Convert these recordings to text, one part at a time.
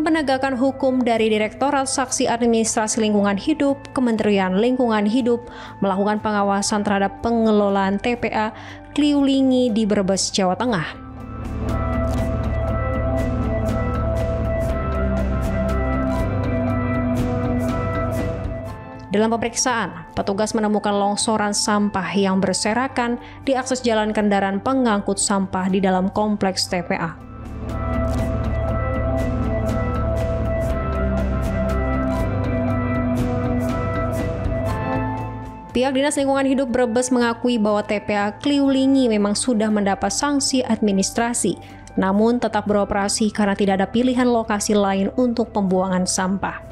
penegakan hukum dari Direktorat Saksi Administrasi Lingkungan Hidup, Kementerian Lingkungan Hidup melakukan pengawasan terhadap pengelolaan TPA Kliulingi di Brebes, Jawa Tengah. Dalam pemeriksaan, petugas menemukan longsoran sampah yang berserakan di akses jalan kendaraan pengangkut sampah di dalam kompleks TPA. Pihak Dinas Lingkungan Hidup Brebes mengakui bahwa TPA Kliulingi memang sudah mendapat sanksi administrasi, namun tetap beroperasi karena tidak ada pilihan lokasi lain untuk pembuangan sampah.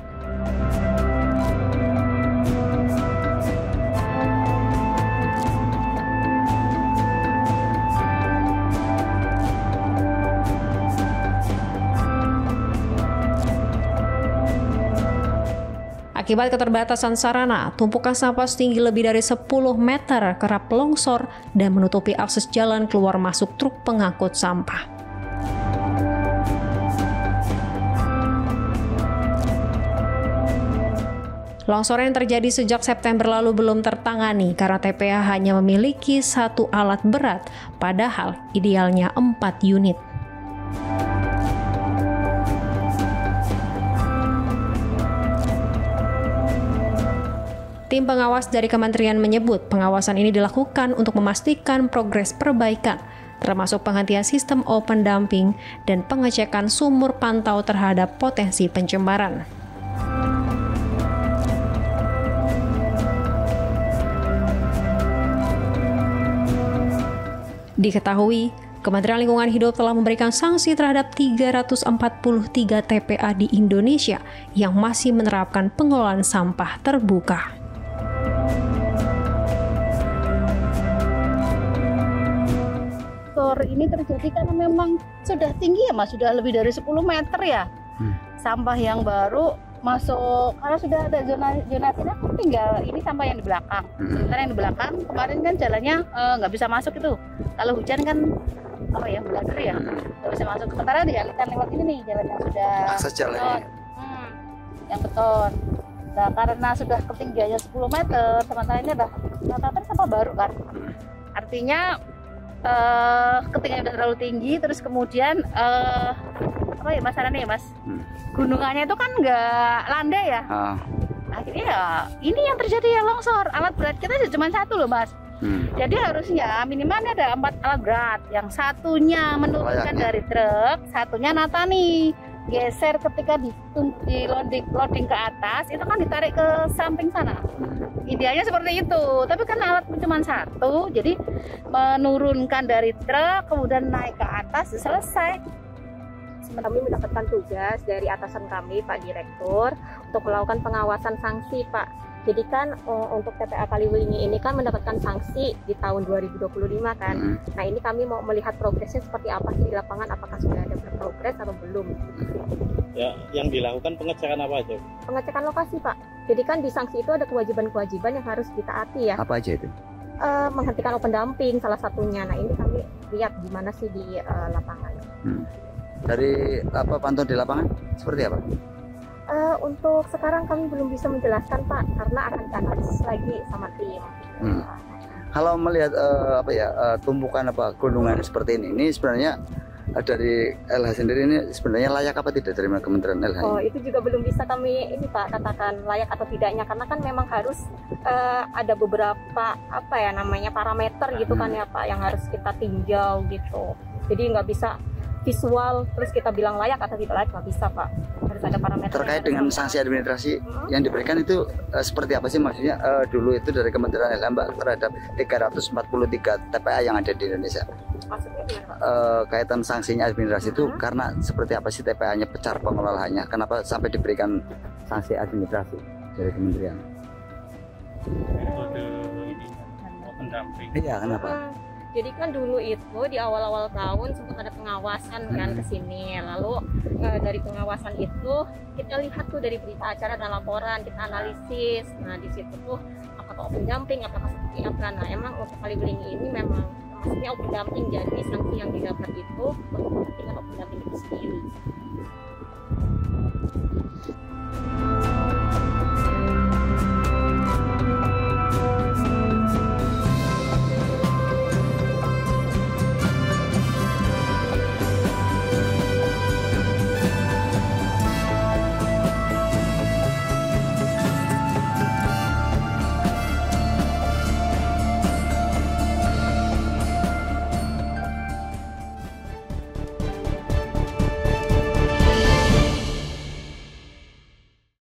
Akibat keterbatasan sarana, tumpukan sampah setinggi lebih dari 10 meter kerap longsor dan menutupi akses jalan keluar masuk truk pengangkut sampah. Longsoran yang terjadi sejak September lalu belum tertangani karena TPA hanya memiliki 1 alat berat, padahal idealnya 4 unit. Tim pengawas dari kementerian menyebut pengawasan ini dilakukan untuk memastikan progres perbaikan, termasuk penghentian sistem open dumping dan pengecekan sumur pantau terhadap potensi pencemaran. Diketahui, Kementerian Lingkungan Hidup telah memberikan sanksi terhadap 343 TPA di Indonesia yang masih menerapkan pengelolaan sampah terbuka. Ini terjadi karena memang sudah tinggi ya Mas, sudah lebih dari 10 meter ya. Sampah yang baru masuk, karena sudah ada zonasinya, tinggal ini sampah yang di belakang. Sementara yang di belakang kemarin kan jalannya nggak bisa masuk itu. Kalau hujan kan apa ya, belajar ya, nggak bisa masuk. Sementara dialihkan lewat ini nih, jalan yang sudah akses jalannya yang beton. Nah karena sudah ketinggiannya 10 meter, sementara ini ada rata-rata sampah baru kan. Artinya ketinggian udah terlalu tinggi, terus kemudian apa ya masalahnya ya Mas, gunungannya itu kan nggak landai ya. Akhirnya ya ini yang terjadi ya, longsor. Alat berat kita cuma 1 loh Mas. Jadi harusnya minimalnya ada 4 alat berat, yang satunya menurunkan dari truk, satunya natani, geser ketika di loading ke atas, itu kan ditarik ke samping sana. Idealnya seperti itu, tapi kan alat cuma 1, jadi menurunkan dari truk kemudian naik ke atas selesai. Kami mendapatkan tugas dari atasan kami, Pak Direktur, untuk melakukan pengawasan sanksi, Pak. Jadi kan untuk TPA Kliulingi ini kan mendapatkan sanksi di tahun 2025 kan. Nah ini kami mau melihat progresnya seperti apa sih di lapangan, apakah sudah ada berprogres atau belum. Ya, yang dilakukan pengecekan apa aja? Pengecekan lokasi Pak. Jadi kan di sanksi itu ada kewajiban-kewajiban yang harus ditaati ya. Apa aja itu? Menghentikan open dumping salah satunya. Nah ini kami lihat gimana sih di lapangan. Dari apa pantauan di lapangan seperti apa? Untuk sekarang kami belum bisa menjelaskan Pak, karena akan dianalisis lagi sama tim. Kalau melihat tumpukan gunungan seperti ini sebenarnya dari LH sendiri ini sebenarnya layak apa tidak dari Kementerian LH? Oh itu juga belum bisa kami ini Pak katakan layak atau tidaknya, karena kan memang harus ada beberapa parameter gitu kan ya Pak yang harus kita tinjau gitu. Jadi nggak bisa visual terus kita bilang layak atau tidak layak, nggak bisa Pak, harus ada parameter. Terkait dengan sanksi administrasi yang diberikan itu seperti apa sih, maksudnya dulu itu dari Kementerian LH Mbak terhadap 343 TPA yang ada di Indonesia? Maksudnya gimana Pak? Kaitan sanksinya administrasi itu karena seperti apa sih TPA-nya, cara pengelolaannya, kenapa sampai diberikan sanksi administrasi dari kementerian? Metode ini open dumping. Iya, kenapa? Jadi kan dulu itu di awal-awal tahun sempat ada pengawasan kan ke sini. Lalu dari pengawasan itu kita lihat tuh dari berita acara dan laporan, kita analisis. Nah di situ tuh apakah open dumping, apakah seperti apa. Nah emang untuk Kliulingi ini memang maksudnya open dumping, jadi sanksi yang didapat itu untuk kepentingan open dumping itu sendiri.